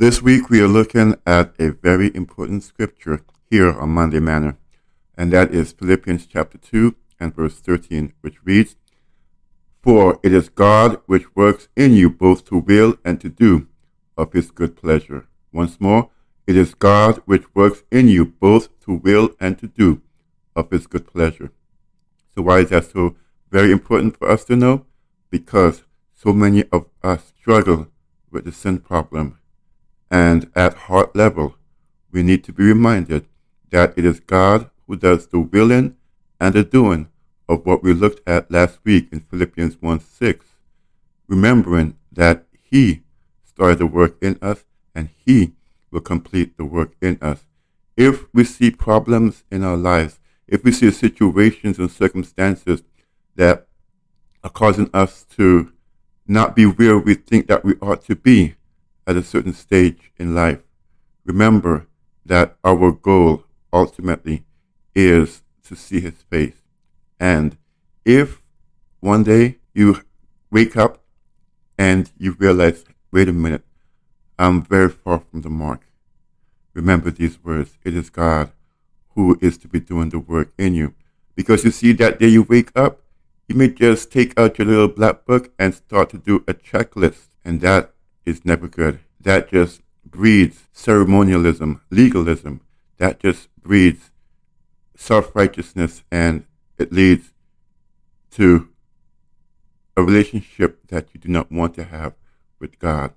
This week we are looking at a very important scripture here on Monday Manna, and that is Philippians chapter 2 and verse 13, which reads, "For it is God which works in you both to will and to do of his good pleasure." Once more, it is God which works in you both to will and to do of his good pleasure. So why is that so very important for us to know? Because so many of us struggle with the sin problem. And at heart level, we need to be reminded that it is God who does the willing and the doing of what we looked at last week in Philippians 1:6, remembering that he started the work in us and he will complete the work in us. If we see problems in our lives, if we see situations and circumstances that are causing us to not be where we think that we ought to be at a certain stage in life, remember that our goal ultimately is to see his face. And if one day you wake up and you realize, wait a minute, I'm very far from the mark, remember these words. It is God who is to be doing the work in you. Because you see, that day you wake up, you may just take out your little black book and start to do a checklist. And that is never good. That just breeds ceremonialism, legalism. That just breeds self-righteousness, and it leads to a relationship that you do not want to have with God.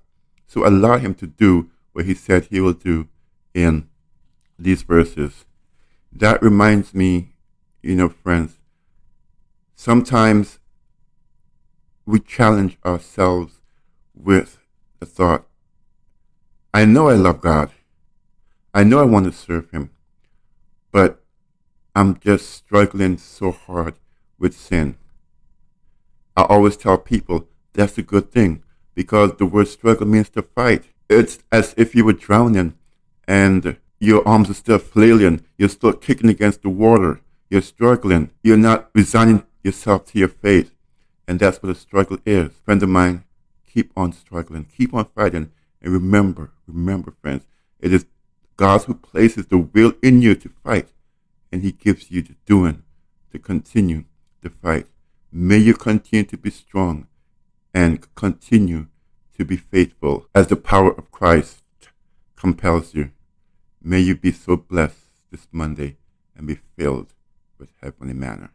So allow him to do what he said he will do in these verses. That reminds me, friends, sometimes we challenge ourselves with the thought, I know I love God. I know I want to serve him, but I'm just struggling so hard with sin. I always tell people that's a good thing, because the word struggle means to fight. It's as if you were drowning and your arms are still flailing. You're still kicking against the water. You're struggling. You're not resigning yourself to your fate. And that's what a struggle is. Friend of mine, keep on struggling. Keep on fighting. And remember, friends, it is God who places the will in you to fight. And he gives you the doing to continue the fight. May you continue to be strong and continue to be faithful as the power of Christ compels you. May you be so blessed this Monday and be filled with heavenly manna.